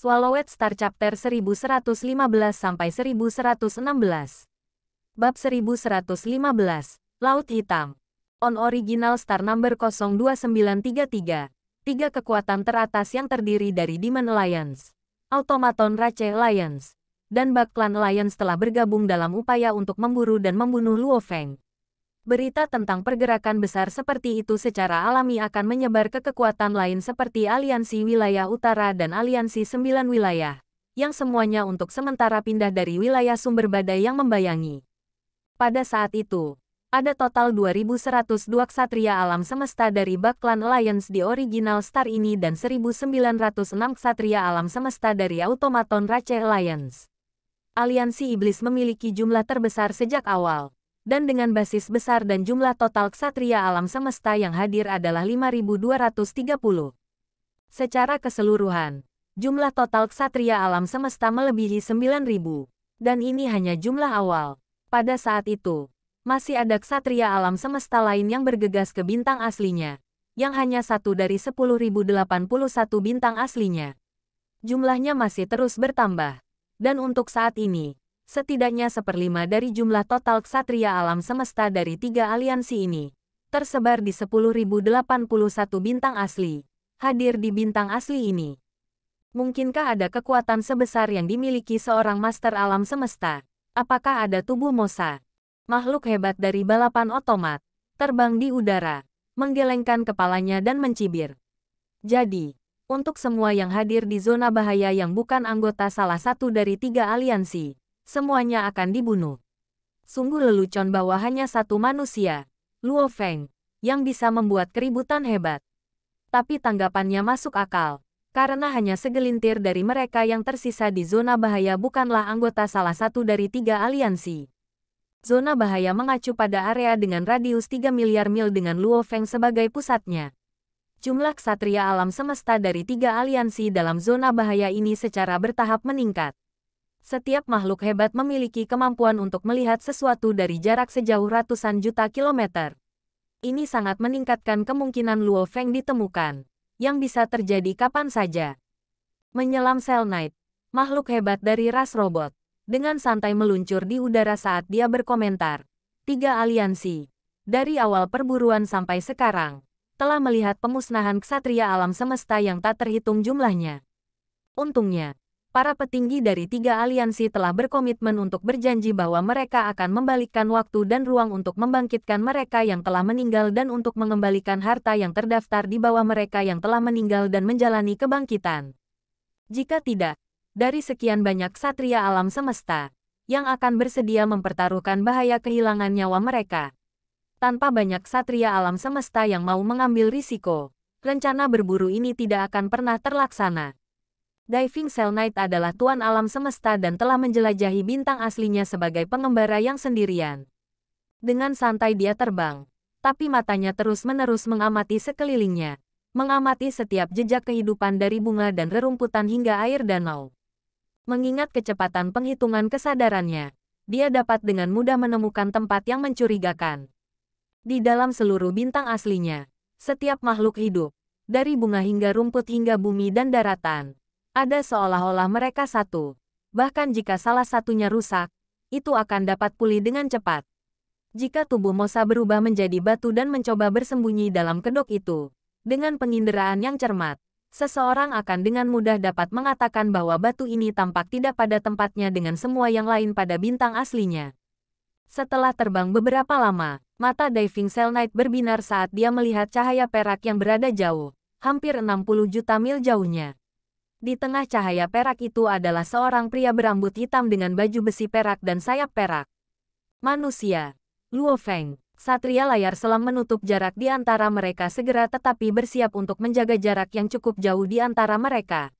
Swallowed Star Chapter 1115-1116 Bab 1115, Laut Hitam. On Original Star Number 02933, 3 kekuatan teratas yang terdiri dari Demon Alliance, Automaton Rache Alliance, dan Bug Clan Alliance telah bergabung dalam upaya untuk memburu dan membunuh Luo Feng. Berita tentang pergerakan besar seperti itu secara alami akan menyebar ke kekuatan lain seperti Aliansi Wilayah Utara dan Aliansi 9 Wilayah, yang semuanya untuk sementara pindah dari wilayah sumber badai yang membayangi. Pada saat itu, ada total 2.102 ksatria alam semesta dari Bug Clan Alliance di Original Star ini dan 1.906 ksatria alam semesta dari Automaton Rache Alliance. Aliansi Iblis memiliki jumlah terbesar sejak awal. Dan dengan basis besar dan jumlah total ksatria alam semesta yang hadir adalah 5.230. Secara keseluruhan, jumlah total ksatria alam semesta melebihi 9.000. Dan ini hanya jumlah awal. Pada saat itu, masih ada ksatria alam semesta lain yang bergegas ke bintang aslinya, yang hanya satu dari 10.081 bintang aslinya. Jumlahnya masih terus bertambah. Dan untuk saat ini, setidaknya 1/5 dari jumlah total ksatria alam semesta dari 3 aliansi ini, tersebar di 10.081 bintang asli, hadir di bintang asli ini. Mungkinkah ada kekuatan sebesar yang dimiliki seorang master alam semesta? Apakah ada tubuh Mosa, makhluk hebat dari balapan otomat, terbang di udara, menggelengkan kepalanya dan mencibir? Jadi, untuk semua yang hadir di zona bahaya yang bukan anggota salah satu dari 3 aliansi, semuanya akan dibunuh. Sungguh lelucon bahwa hanya satu manusia, Luo Feng, yang bisa membuat keributan hebat. Tapi tanggapannya masuk akal, karena hanya segelintir dari mereka yang tersisa di zona bahaya bukanlah anggota salah satu dari 3 aliansi. Zona bahaya mengacu pada area dengan radius 3 miliar mil dengan Luo Feng sebagai pusatnya. Jumlah ksatria alam semesta dari 3 aliansi dalam zona bahaya ini secara bertahap meningkat. Setiap makhluk hebat memiliki kemampuan untuk melihat sesuatu dari jarak sejauh ratusan juta kilometer. Ini sangat meningkatkan kemungkinan Luo Feng ditemukan, yang bisa terjadi kapan saja. Menyelam Cell Knight, makhluk hebat dari ras robot, dengan santai meluncur di udara saat dia berkomentar. 3 aliansi, dari awal perburuan sampai sekarang, telah melihat pemusnahan ksatria alam semesta yang tak terhitung jumlahnya. Untungnya, para petinggi dari 3 aliansi telah berkomitmen untuk berjanji bahwa mereka akan membalikkan waktu dan ruang untuk membangkitkan mereka yang telah meninggal dan untuk mengembalikan harta yang terdaftar di bawah mereka yang telah meninggal dan menjalani kebangkitan. Jika tidak, dari sekian banyak ksatria alam semesta, yang akan bersedia mempertaruhkan bahaya kehilangan nyawa mereka. Tanpa banyak ksatria alam semesta yang mau mengambil risiko, rencana berburu ini tidak akan pernah terlaksana. Diving Cell Knight adalah tuan alam semesta dan telah menjelajahi bintang aslinya sebagai pengembara yang sendirian. Dengan santai dia terbang, tapi matanya terus-menerus mengamati sekelilingnya, mengamati setiap jejak kehidupan dari bunga dan rerumputan hingga air danau. Mengingat kecepatan penghitungan kesadarannya, dia dapat dengan mudah menemukan tempat yang mencurigakan. Di dalam seluruh bintang aslinya, setiap makhluk hidup, dari bunga hingga rumput hingga bumi dan daratan, ada seolah-olah mereka satu. Bahkan jika salah satunya rusak, itu akan dapat pulih dengan cepat. Jika tubuh Mosa berubah menjadi batu dan mencoba bersembunyi dalam kedok itu, dengan penginderaan yang cermat, seseorang akan dengan mudah dapat mengatakan bahwa batu ini tampak tidak pada tempatnya dengan semua yang lain pada bintang aslinya. Setelah terbang beberapa lama, mata Diving Cell Knight berbinar saat dia melihat cahaya perak yang berada jauh, hampir 60 juta mil jauhnya. Di tengah cahaya perak itu adalah seorang pria berambut hitam dengan baju besi perak dan sayap perak. Manusia, Luo Feng, ksatria layar selam menutup jarak di antara mereka segera tetapi bersiap untuk menjaga jarak yang cukup jauh di antara mereka.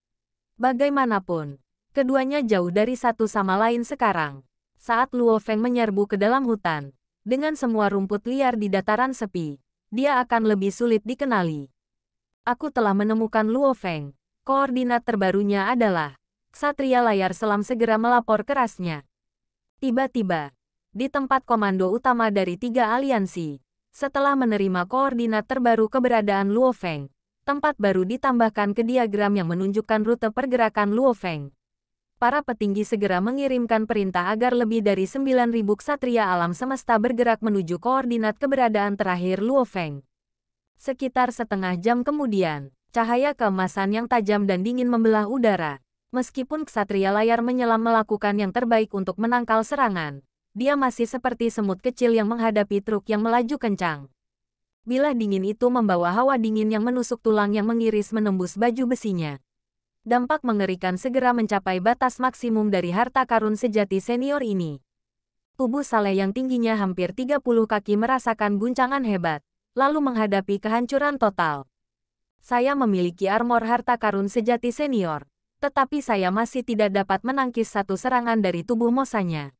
Bagaimanapun, keduanya jauh dari satu sama lain sekarang. Saat Luo Feng menyerbu ke dalam hutan, dengan semua rumput liar di dataran sepi, dia akan lebih sulit dikenali. Aku telah menemukan Luo Feng. Koordinat terbarunya adalah, ksatria layar selam segera melapor kerasnya. Tiba-tiba, di tempat komando utama dari 3 aliansi, setelah menerima koordinat terbaru keberadaan Luo Feng, Tempat baru ditambahkan ke diagram yang menunjukkan rute pergerakan Luo Feng. Para petinggi segera mengirimkan perintah agar lebih dari 9.000 ksatria alam semesta bergerak menuju koordinat keberadaan terakhir Luo Feng. Sekitar setengah jam kemudian, cahaya keemasan yang tajam dan dingin membelah udara. Meskipun ksatria layar menyelam melakukan yang terbaik untuk menangkal serangan, dia masih seperti semut kecil yang menghadapi truk yang melaju kencang. Bilah dingin itu membawa hawa dingin yang menusuk tulang yang mengiris menembus baju besinya. Dampak mengerikan segera mencapai batas maksimum dari harta karun sejati senior ini. Tubuh Saleh yang tingginya hampir 30 kaki merasakan guncangan hebat, lalu menghadapi kehancuran total. Saya memiliki armor harta karun sejati senior, tetapi saya masih tidak dapat menangkis satu serangan dari tubuh Mosanya.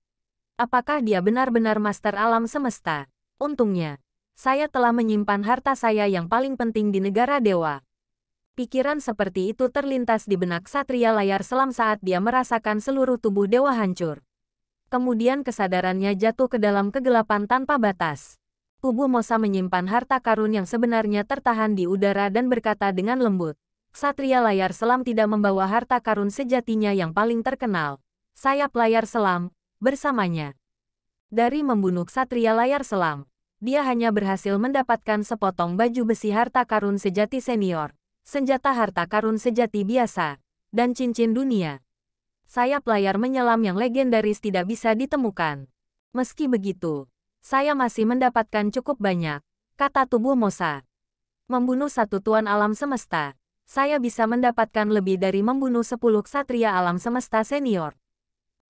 Apakah dia benar-benar master alam semesta? Untungnya, saya telah menyimpan harta saya yang paling penting di negara dewa. Pikiran seperti itu terlintas di benak Satria layar selam saat dia merasakan seluruh tubuh dewa hancur. Kemudian kesadarannya jatuh ke dalam kegelapan tanpa batas. Tubuh Mosa menyimpan harta karun yang sebenarnya tertahan di udara dan berkata dengan lembut, Satria layar selam tidak membawa harta karun sejatinya yang paling terkenal, sayap layar selam, bersamanya. Dari membunuh Satria layar selam, dia hanya berhasil mendapatkan sepotong baju besi harta karun sejati senior, senjata harta karun sejati biasa, dan cincin dunia. Sayap layar menyelam yang legendaris tidak bisa ditemukan. Meski begitu, saya masih mendapatkan cukup banyak, kata tubuh Mosa. Membunuh satu tuan alam semesta, saya bisa mendapatkan lebih dari membunuh 10 ksatria alam semesta senior.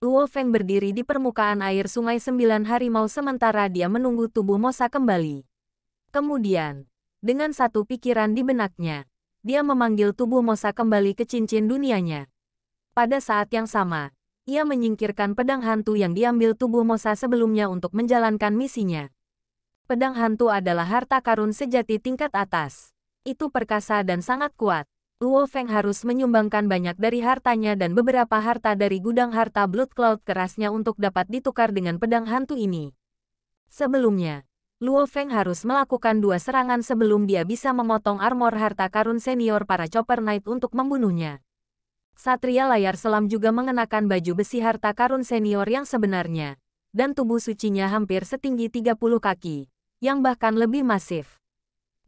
Luo Feng berdiri di permukaan air sungai 9 harimau sementara dia menunggu tubuh Mosa kembali. Kemudian, dengan satu pikiran di benaknya, dia memanggil tubuh Mosa kembali ke cincin dunianya. Pada saat yang sama, ia menyingkirkan pedang hantu yang diambil tubuh Mosa sebelumnya untuk menjalankan misinya. Pedang hantu adalah harta karun sejati tingkat atas. Itu perkasa dan sangat kuat. Luo Feng harus menyumbangkan banyak dari hartanya dan beberapa harta dari gudang harta Blood Cloud kerasnya untuk dapat ditukar dengan pedang hantu ini. Sebelumnya, Luo Feng harus melakukan 2 serangan sebelum dia bisa memotong armor harta karun senior para Chopper Knight untuk membunuhnya. Satria layar selam juga mengenakan baju besi harta karun senior yang sebenarnya, dan tubuh sucinya hampir setinggi 30 kaki, yang bahkan lebih masif.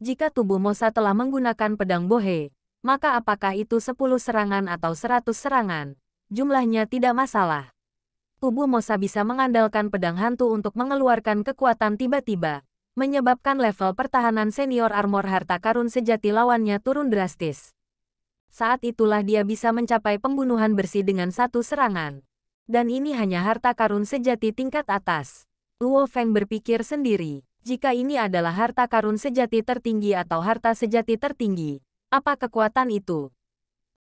Jika tubuh Mosa telah menggunakan pedang bohe, maka apakah itu 10 serangan atau 100 serangan? Jumlahnya tidak masalah. Tubuh Mosa bisa mengandalkan pedang hantu untuk mengeluarkan kekuatan tiba-tiba, menyebabkan level pertahanan senior armor harta karun sejati lawannya turun drastis. Saat itulah dia bisa mencapai pembunuhan bersih dengan 1 serangan. Dan ini hanya harta karun sejati tingkat atas. Luo Feng berpikir sendiri, jika ini adalah harta karun sejati tertinggi atau harta sejati tertinggi, apa kekuatan itu?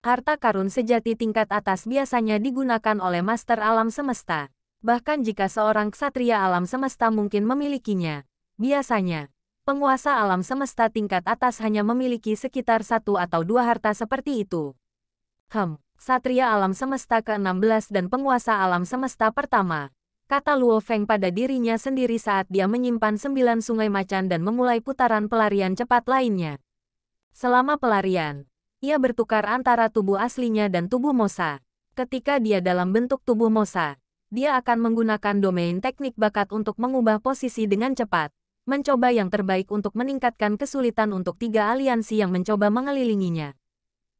Harta karun sejati tingkat atas biasanya digunakan oleh master alam semesta. Bahkan jika seorang ksatria alam semesta mungkin memilikinya, biasanya, penguasa alam semesta tingkat atas hanya memiliki sekitar 1 atau 2 harta seperti itu. Ksatria alam semesta ke-16 dan penguasa alam semesta pertama, kata Luo Feng pada dirinya sendiri saat dia menyimpan 9 sungai macan dan memulai putaran pelarian cepat lainnya. Selama pelarian, ia bertukar antara tubuh aslinya dan tubuh Mosa. Ketika dia dalam bentuk tubuh Mosa, dia akan menggunakan domain teknik bakat untuk mengubah posisi dengan cepat, mencoba yang terbaik untuk meningkatkan kesulitan untuk 3 aliansi yang mencoba mengelilinginya.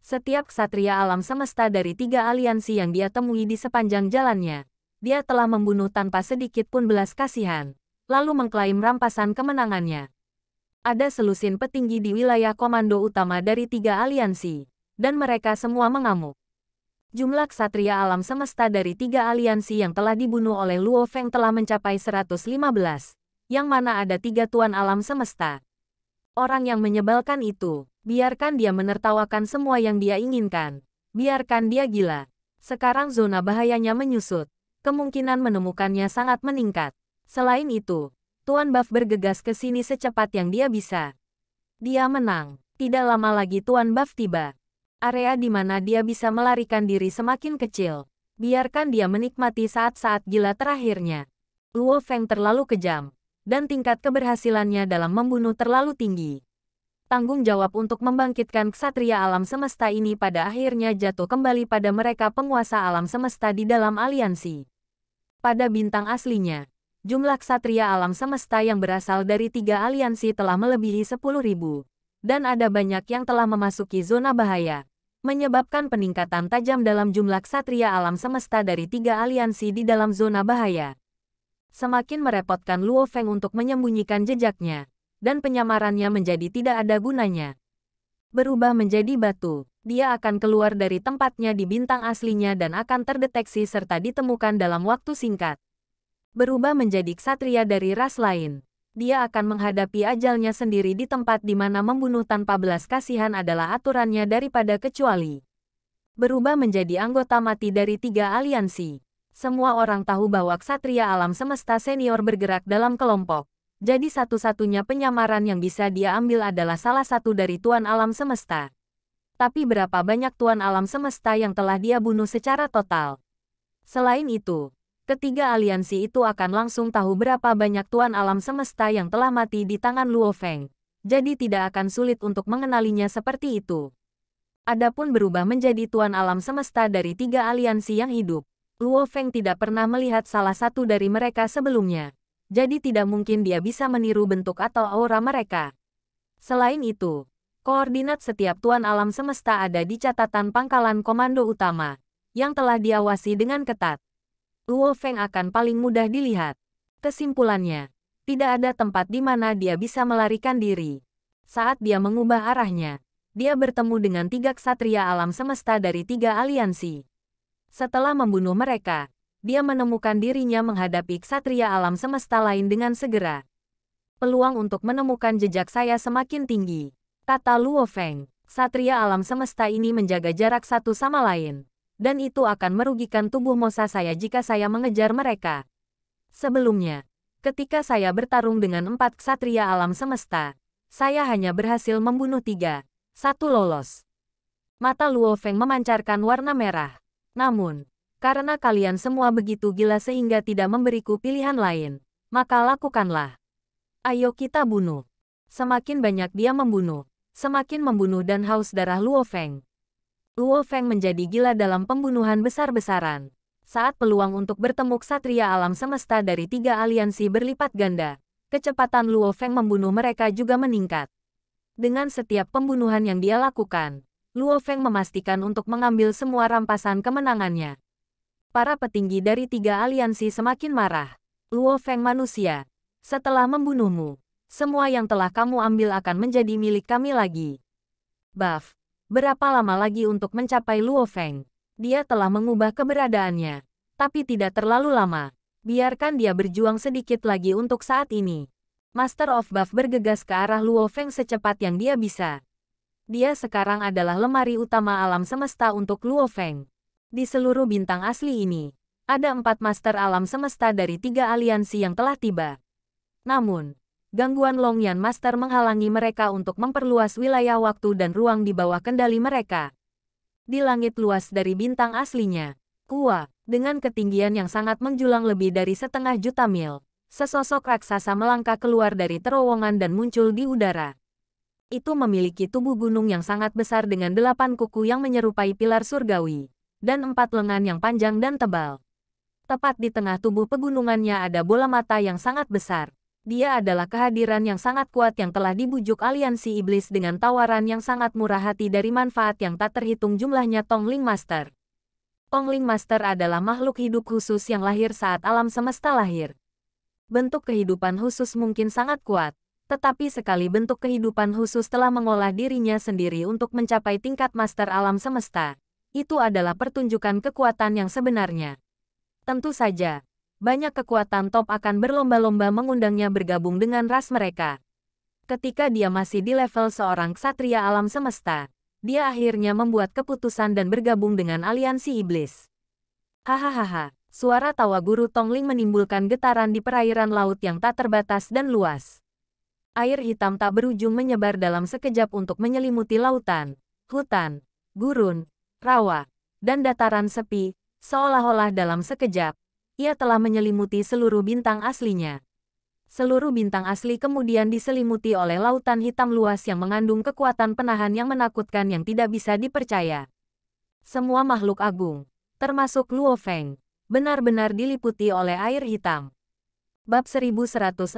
Setiap ksatria alam semesta dari 3 aliansi yang dia temui di sepanjang jalannya, dia telah membunuh tanpa sedikit pun belas kasihan, lalu mengklaim rampasan kemenangannya. Ada selusin petinggi di wilayah komando utama dari 3 aliansi, dan mereka semua mengamuk. Jumlah ksatria alam semesta dari 3 aliansi yang telah dibunuh oleh Luo Feng telah mencapai 115, yang mana ada 3 tuan alam semesta. Orang yang menyebalkan itu, biarkan dia menertawakan semua yang dia inginkan, biarkan dia gila. Sekarang zona bahayanya menyusut, kemungkinan menemukannya sangat meningkat. Selain itu, Tuan Buff bergegas ke sini secepat yang dia bisa. Dia menang. Tidak lama lagi Tuan Buff tiba. Area di mana dia bisa melarikan diri semakin kecil. Biarkan dia menikmati saat-saat gila terakhirnya. Luo Feng terlalu kejam, dan tingkat keberhasilannya dalam membunuh terlalu tinggi. Tanggung jawab untuk membangkitkan ksatria alam semesta ini pada akhirnya jatuh kembali pada mereka penguasa alam semesta di dalam aliansi. Pada bintang aslinya, jumlah ksatria alam semesta yang berasal dari 3 aliansi telah melebihi 10.000, dan ada banyak yang telah memasuki zona bahaya, menyebabkan peningkatan tajam dalam jumlah ksatria alam semesta dari 3 aliansi di dalam zona bahaya. Semakin merepotkan Luo Feng untuk menyembunyikan jejaknya, dan penyamarannya menjadi tidak ada gunanya. Berubah menjadi batu, dia akan keluar dari tempatnya di bintang aslinya dan akan terdeteksi serta ditemukan dalam waktu singkat. Berubah menjadi ksatria dari ras lain, dia akan menghadapi ajalnya sendiri di tempat di mana membunuh tanpa belas kasihan adalah aturannya daripada kecuali. Berubah menjadi anggota mati dari 3 aliansi. Semua orang tahu bahwa ksatria alam semesta senior bergerak dalam kelompok. Jadi satu-satunya penyamaran yang bisa dia ambil adalah salah satu dari Tuan Alam Semesta. Tapi berapa banyak Tuan Alam Semesta yang telah dia bunuh secara total? Selain itu, ketiga aliansi itu akan langsung tahu berapa banyak Tuan Alam Semesta yang telah mati di tangan Luo Feng. Jadi tidak akan sulit untuk mengenalinya seperti itu. Adapun berubah menjadi Tuan Alam Semesta dari 3 aliansi yang hidup, Luo Feng tidak pernah melihat salah satu dari mereka sebelumnya. Jadi tidak mungkin dia bisa meniru bentuk atau aura mereka. Selain itu, koordinat setiap Tuan Alam Semesta ada di catatan pangkalan komando utama, yang telah diawasi dengan ketat. Luo Feng akan paling mudah dilihat. Kesimpulannya, tidak ada tempat di mana dia bisa melarikan diri. Saat dia mengubah arahnya, dia bertemu dengan 3 ksatria alam semesta dari 3 aliansi. Setelah membunuh mereka, dia menemukan dirinya menghadapi ksatria alam semesta lain dengan segera. Peluang untuk menemukan jejak saya semakin tinggi, kata Luo Feng. Ksatria alam semesta ini menjaga jarak satu sama lain, dan itu akan merugikan tubuh mosa saya jika saya mengejar mereka. Sebelumnya, ketika saya bertarung dengan 4 ksatria alam semesta, saya hanya berhasil membunuh 3, 1 lolos. Mata Luo Feng memancarkan warna merah. Namun, karena kalian semua begitu gila sehingga tidak memberiku pilihan lain, maka lakukanlah. Ayo kita bunuh. Semakin banyak dia membunuh, semakin membunuh dan haus darah Luo Feng. Luo Feng menjadi gila dalam pembunuhan besar-besaran. Saat peluang untuk bertemu ksatria alam semesta dari 3 aliansi berlipat ganda, kecepatan Luo Feng membunuh mereka juga meningkat. Dengan setiap pembunuhan yang dia lakukan, Luo Feng memastikan untuk mengambil semua rampasan kemenangannya. Para petinggi dari 3 aliansi semakin marah. Luo Feng manusia, setelah membunuhmu, semua yang telah kamu ambil akan menjadi milik kami lagi. Buff, berapa lama lagi untuk mencapai Luo Feng? Dia telah mengubah keberadaannya, tapi tidak terlalu lama. Biarkan dia berjuang sedikit lagi untuk saat ini. Master of Buff bergegas ke arah Luo Feng secepat yang dia bisa. Dia sekarang adalah lemari utama alam semesta untuk Luo Feng. Di seluruh bintang asli ini, ada 4 master alam semesta dari 3 aliansi yang telah tiba. Namun, gangguan Longyan Master menghalangi mereka untuk memperluas wilayah waktu dan ruang di bawah kendali mereka. Di langit luas dari bintang aslinya, Kua, dengan ketinggian yang sangat menjulang lebih dari 1/2 juta mil, sesosok raksasa melangkah keluar dari terowongan dan muncul di udara. Itu memiliki tubuh gunung yang sangat besar dengan 8 kuku yang menyerupai pilar surgawi, dan 4 lengan yang panjang dan tebal. Tepat di tengah tubuh pegunungannya ada bola mata yang sangat besar. Dia adalah kehadiran yang sangat kuat yang telah dibujuk aliansi iblis dengan tawaran yang sangat murah hati dari manfaat yang tak terhitung jumlahnya Tongling Master. Tongling Master adalah makhluk hidup khusus yang lahir saat alam semesta lahir. Bentuk kehidupan khusus mungkin sangat kuat, tetapi sekali bentuk kehidupan khusus telah mengolah dirinya sendiri untuk mencapai tingkat master alam semesta, itu adalah pertunjukan kekuatan yang sebenarnya. Tentu saja, banyak kekuatan top akan berlomba-lomba mengundangnya bergabung dengan ras mereka. Ketika dia masih di level seorang ksatria alam semesta, dia akhirnya membuat keputusan dan bergabung dengan aliansi iblis. Hahaha, suara tawa guru Tongling menimbulkan getaran di perairan laut yang tak terbatas dan luas. Air hitam tak berujung menyebar dalam sekejap untuk menyelimuti lautan, hutan, gurun, rawa, dan dataran sepi, seolah-olah dalam sekejap, ia telah menyelimuti seluruh bintang aslinya. Seluruh bintang asli kemudian diselimuti oleh lautan hitam luas yang mengandung kekuatan penahan yang menakutkan yang tidak bisa dipercaya. Semua makhluk agung, termasuk Luo Feng, benar-benar diliputi oleh air hitam. Bab 1116,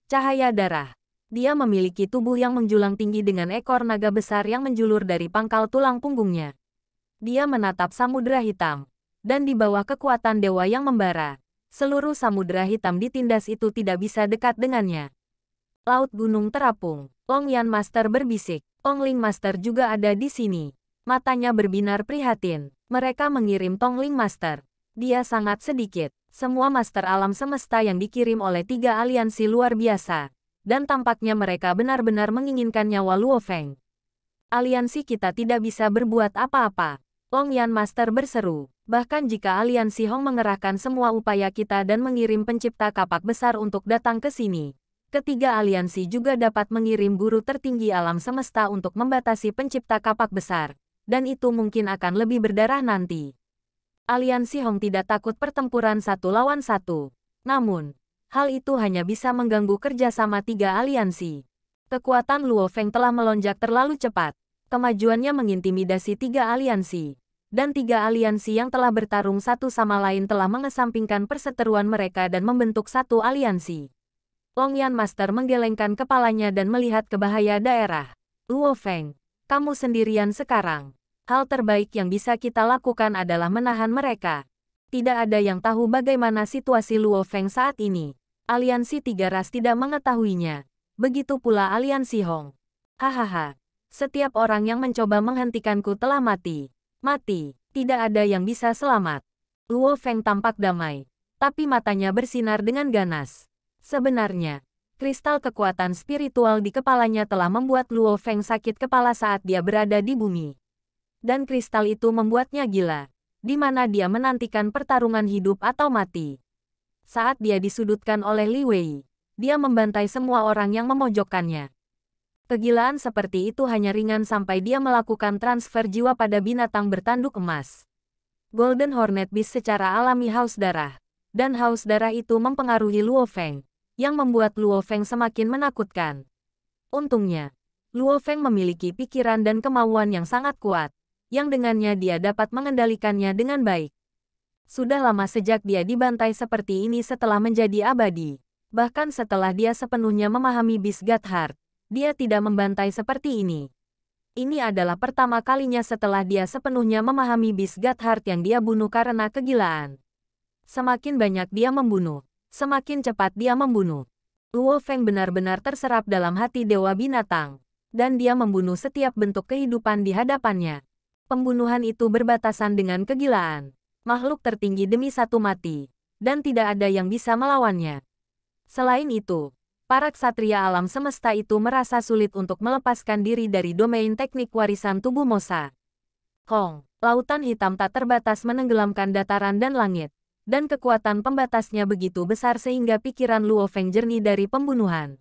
Cahaya Darah. Dia memiliki tubuh yang menjulang tinggi dengan ekor naga besar yang menjulur dari pangkal tulang punggungnya. Dia menatap samudera hitam, dan di bawah kekuatan dewa yang membara, seluruh samudera hitam ditindas itu tidak bisa dekat dengannya. Laut gunung terapung. Long Yan Master berbisik. Tongling Master juga ada di sini. Matanya berbinar prihatin. Mereka mengirim Tongling Master. Dia sangat sedikit. Semua master alam semesta yang dikirim oleh 3 aliansi luar biasa. Dan tampaknya mereka benar-benar menginginkan nyawa Luo Feng. Aliansi kita tidak bisa berbuat apa-apa. Long Yan Master berseru. Bahkan jika aliansi Hong mengerahkan semua upaya kita dan mengirim pencipta kapak besar untuk datang ke sini, ketiga aliansi juga dapat mengirim guru tertinggi alam semesta untuk membatasi pencipta kapak besar, dan itu mungkin akan lebih berdarah nanti. Aliansi Hong tidak takut pertempuran 1 lawan 1. Namun, hal itu hanya bisa mengganggu kerjasama 3 aliansi. Kekuatan Luo Feng telah melonjak terlalu cepat. Kemajuannya mengintimidasi 3 aliansi. Dan 3 aliansi yang telah bertarung satu sama lain telah mengesampingkan perseteruan mereka dan membentuk satu aliansi. Long Yan Master menggelengkan kepalanya dan melihat ke bahaya daerah. Luo Feng, kamu sendirian sekarang. Hal terbaik yang bisa kita lakukan adalah menahan mereka. Tidak ada yang tahu bagaimana situasi Luo Feng saat ini. Aliansi 3 ras tidak mengetahuinya. Begitu pula aliansi Hong. Hahaha. Setiap orang yang mencoba menghentikanku telah mati. Mati, tidak ada yang bisa selamat. Luo Feng tampak damai, tapi matanya bersinar dengan ganas. Sebenarnya, kristal kekuatan spiritual di kepalanya telah membuat Luo Feng sakit kepala saat dia berada di bumi. Dan kristal itu membuatnya gila, di mana dia menantikan pertarungan hidup atau mati. Saat dia disudutkan oleh Li Wei, dia membantai semua orang yang memojokkannya. Kegilaan seperti itu hanya ringan sampai dia melakukan transfer jiwa pada binatang bertanduk emas. Golden Hornet Beast secara alami haus darah. Dan haus darah itu mempengaruhi Luo Feng, yang membuat Luo Feng semakin menakutkan. Untungnya, Luo Feng memiliki pikiran dan kemauan yang sangat kuat, yang dengannya dia dapat mengendalikannya dengan baik. Sudah lama sejak dia dibantai seperti ini setelah menjadi abadi. Bahkan setelah dia sepenuhnya memahami Beast God Heart, dia tidak membantai seperti ini. Ini adalah pertama kalinya setelah dia sepenuhnya memahami Beast God Heart yang dia bunuh karena kegilaan. Semakin banyak dia membunuh, semakin cepat dia membunuh. Luo Feng benar-benar terserap dalam hati dewa binatang, dan dia membunuh setiap bentuk kehidupan di hadapannya. Pembunuhan itu berbatasan dengan kegilaan. Makhluk tertinggi demi satu mati, dan tidak ada yang bisa melawannya. Selain itu, para ksatria alam semesta itu merasa sulit untuk melepaskan diri dari domain teknik warisan tubuh Mosa. Hong, lautan hitam tak terbatas menenggelamkan dataran dan langit, dan kekuatan pembatasnya begitu besar sehingga pikiran Luo Feng jernih dari pembunuhan.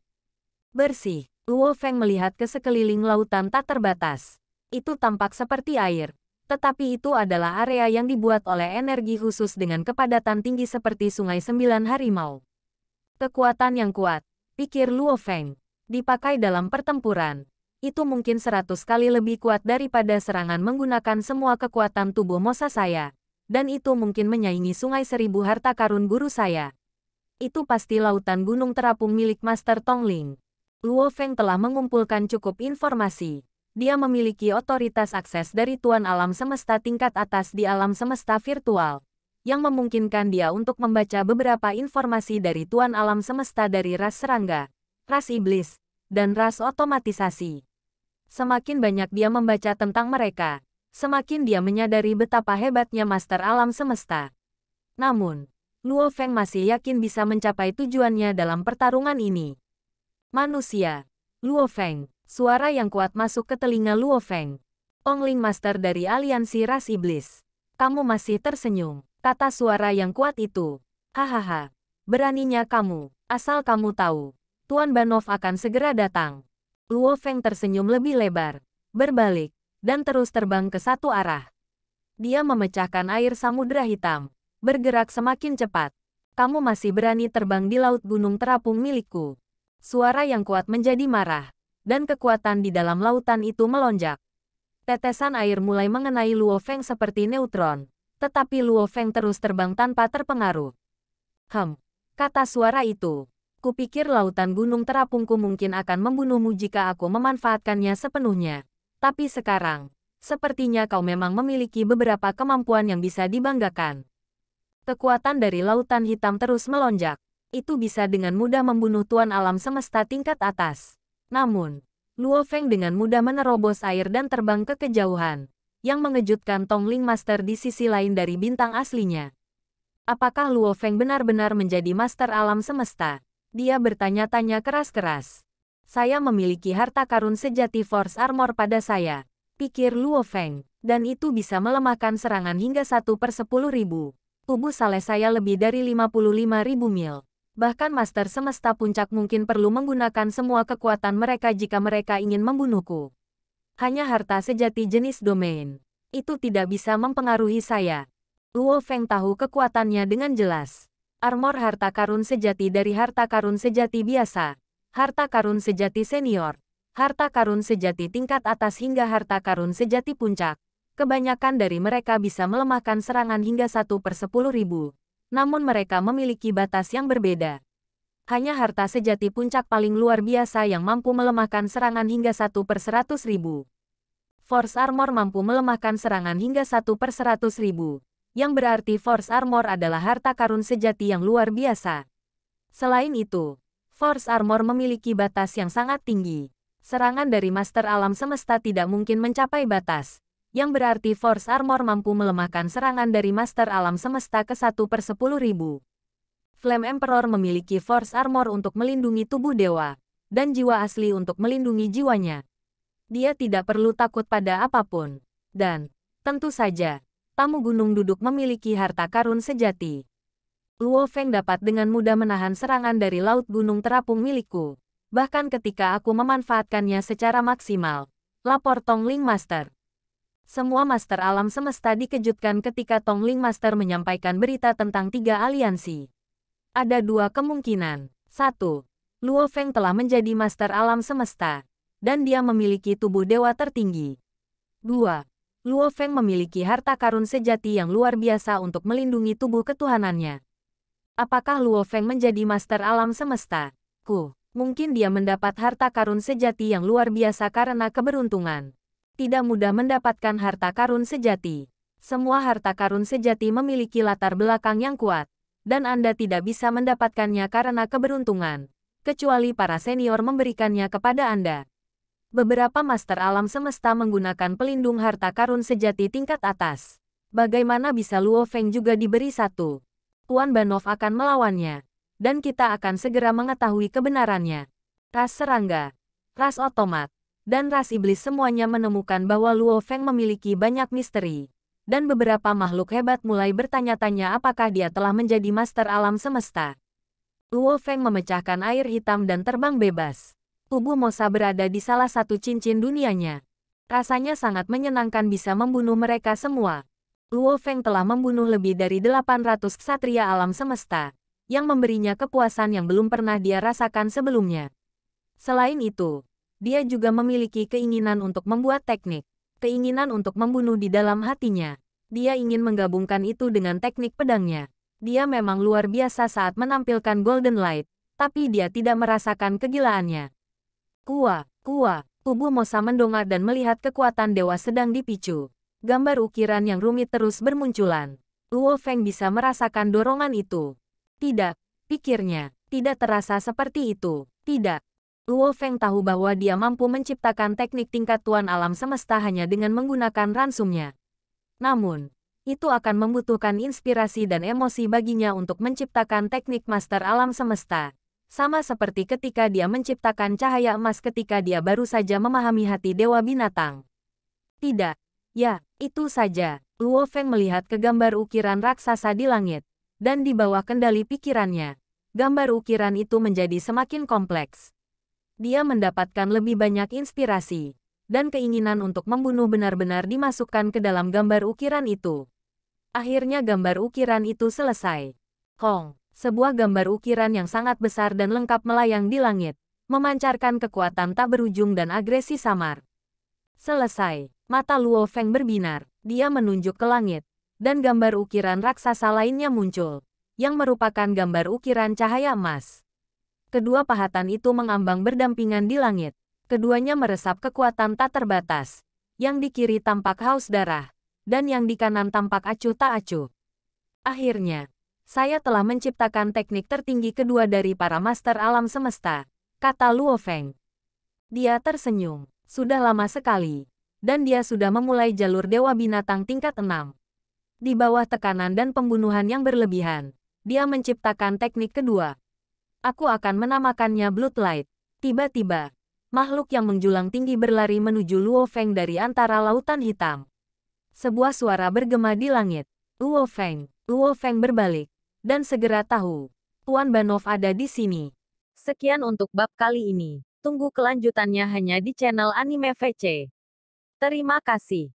Bersih, Luo Feng melihat ke sekeliling lautan tak terbatas. Itu tampak seperti air, tetapi itu adalah area yang dibuat oleh energi khusus dengan kepadatan tinggi seperti sungai 9 harimau. Kekuatan yang kuat, pikir Luo Feng, dipakai dalam pertempuran. Itu mungkin 100 kali lebih kuat daripada serangan menggunakan semua kekuatan tubuh Mosa saya. Dan itu mungkin menyaingi sungai 1000 harta karun guru saya. Itu pasti lautan gunung terapung milik Master Tongling. Luo Feng telah mengumpulkan cukup informasi. Dia memiliki otoritas akses dari Tuan Alam Semesta tingkat atas di alam semesta virtual, yang memungkinkan dia untuk membaca beberapa informasi dari Tuan Alam Semesta dari ras serangga, ras iblis, dan ras otomatisasi. Semakin banyak dia membaca tentang mereka, semakin dia menyadari betapa hebatnya Master Alam Semesta. Namun, Luo Feng masih yakin bisa mencapai tujuannya dalam pertarungan ini. Manusia, Luo Feng, suara yang kuat masuk ke telinga Luo Feng. Tongling Master dari aliansi ras iblis. Kamu masih tersenyum. Kata suara yang kuat itu. Hahaha, beraninya kamu, asal kamu tahu, Tuan Banov akan segera datang. Luo Feng tersenyum lebih lebar, berbalik, dan terus terbang ke satu arah. Dia memecahkan air samudera hitam, bergerak semakin cepat. Kamu masih berani terbang di laut gunung terapung milikku. Suara yang kuat menjadi marah, dan kekuatan di dalam lautan itu melonjak. Tetesan air mulai mengenai Luo Feng seperti neutron, tetapi Luo Feng terus terbang tanpa terpengaruh. Kata suara itu. Kupikir lautan gunung terapungku mungkin akan membunuhmu jika aku memanfaatkannya sepenuhnya. Tapi sekarang, sepertinya kau memang memiliki beberapa kemampuan yang bisa dibanggakan. Kekuatan dari lautan hitam terus melonjak. Itu bisa dengan mudah membunuh tuan alam semesta tingkat atas. Namun, Luo Feng dengan mudah menerobos air dan terbang ke kejauhan, yang mengejutkan Tongling Master di sisi lain dari bintang aslinya. Apakah Luo Feng benar-benar menjadi master alam semesta? Dia bertanya-tanya keras-keras. Saya memiliki harta karun sejati Force Armor pada saya, pikir Luo Feng, dan itu bisa melemahkan serangan hingga 1/10.000. Tubuh saleh saya lebih dari 55.000 mil. Bahkan Master Semesta Puncak mungkin perlu menggunakan semua kekuatan mereka jika mereka ingin membunuhku. Hanya harta sejati jenis domain. Itu tidak bisa mempengaruhi saya. Luo Feng tahu kekuatannya dengan jelas. Armor harta karun sejati dari harta karun sejati biasa, harta karun sejati senior, harta karun sejati tingkat atas hingga harta karun sejati puncak. Kebanyakan dari mereka bisa melemahkan serangan hingga 1/10.000. Namun mereka memiliki batas yang berbeda. Hanya harta sejati puncak paling luar biasa yang mampu melemahkan serangan hingga 1/100.000. Force Armor mampu melemahkan serangan hingga 1/100.000, yang berarti Force Armor adalah harta karun sejati yang luar biasa. Selain itu, Force Armor memiliki batas yang sangat tinggi. Serangan dari Master Alam Semesta tidak mungkin mencapai batas, yang berarti Force Armor mampu melemahkan serangan dari Master Alam Semesta ke 1/10.000. Flame Emperor memiliki Force Armor untuk melindungi tubuh dewa, dan jiwa asli untuk melindungi jiwanya. Dia tidak perlu takut pada apapun. Dan, tentu saja, tamu gunung duduk memiliki harta karun sejati. Luo Feng dapat dengan mudah menahan serangan dari laut gunung terapung milikku, bahkan ketika aku memanfaatkannya secara maksimal, lapor Tongling Master. Semua Master Alam Semesta dikejutkan ketika Tongling Master menyampaikan berita tentang 3 aliansi. Ada 2 kemungkinan. 1. Luo Feng telah menjadi Master Alam Semesta, dan dia memiliki tubuh dewa tertinggi. 2. Luo Feng memiliki harta karun sejati yang luar biasa untuk melindungi tubuh ketuhanannya. Apakah Luo Feng menjadi Master Alam Semesta? Mungkin dia mendapat harta karun sejati yang luar biasa karena keberuntungan. Tidak mudah mendapatkan harta karun sejati. Semua harta karun sejati memiliki latar belakang yang kuat, dan Anda tidak bisa mendapatkannya karena keberuntungan, kecuali para senior memberikannya kepada Anda. Beberapa Master Alam Semesta menggunakan pelindung harta karun sejati tingkat atas. Bagaimana bisa Luo Feng juga diberi 1? Tuan Banov akan melawannya, dan kita akan segera mengetahui kebenarannya. Ras serangga, ras otomat, dan ras iblis semuanya menemukan bahwa Luo Feng memiliki banyak misteri. Dan beberapa makhluk hebat mulai bertanya-tanya apakah dia telah menjadi Master Alam Semesta. Luo Feng memecahkan air hitam dan terbang bebas. Tubuh Mosa berada di salah satu cincin dunianya. Rasanya sangat menyenangkan bisa membunuh mereka semua. Luo Feng telah membunuh lebih dari 800 ksatria alam semesta, yang memberinya kepuasan yang belum pernah dia rasakan sebelumnya. Selain itu, dia juga memiliki keinginan untuk membuat teknik, keinginan untuk membunuh di dalam hatinya. Dia ingin menggabungkan itu dengan teknik pedangnya. Dia memang luar biasa saat menampilkan Golden Light, tapi dia tidak merasakan kegilaannya. Tubuh Mosa mendongak dan melihat kekuatan dewa sedang dipicu. Gambar ukiran yang rumit terus bermunculan. Luo Feng bisa merasakan dorongan itu. Tidak, pikirnya, tidak terasa seperti itu. Tidak. Luo Feng tahu bahwa dia mampu menciptakan teknik tingkat Tuan Alam Semesta hanya dengan menggunakan ransumnya. Namun, itu akan membutuhkan inspirasi dan emosi baginya untuk menciptakan teknik Master Alam Semesta. Sama seperti ketika dia menciptakan cahaya emas ketika dia baru saja memahami hati Dewa Binatang. Tidak. Ya, itu saja. Luo Feng melihat ke gambar ukiran raksasa di langit. Dan di bawah kendali pikirannya, gambar ukiran itu menjadi semakin kompleks. Dia mendapatkan lebih banyak inspirasi, dan keinginan untuk membunuh benar-benar dimasukkan ke dalam gambar ukiran itu. Akhirnya gambar ukiran itu selesai. Sebuah gambar ukiran yang sangat besar dan lengkap melayang di langit, memancarkan kekuatan tak berujung dan agresi samar. Selesai, mata Luo Feng berbinar, dia menunjuk ke langit, dan gambar ukiran raksasa lainnya muncul, yang merupakan gambar ukiran cahaya emas. Kedua pahatan itu mengambang berdampingan di langit. Keduanya meresap kekuatan tak terbatas. Yang di kiri tampak haus darah, dan yang di kanan tampak acuh tak acuh. Akhirnya, saya telah menciptakan teknik tertinggi kedua dari para master alam semesta, kata Luo Feng. Dia tersenyum. Sudah lama sekali. Dan dia sudah memulai jalur Dewa Binatang tingkat 6. Di bawah tekanan dan pembunuhan yang berlebihan, dia menciptakan teknik kedua. Aku akan menamakannya Bloodlight. Tiba-tiba, makhluk yang menjulang tinggi berlari menuju Luo Feng dari antara lautan hitam. Sebuah suara bergema di langit. Luo Feng berbalik. Dan segera tahu, Tuan Banov ada di sini. Sekian untuk bab kali ini. Tunggu kelanjutannya hanya di channel Anime VC. Terima kasih.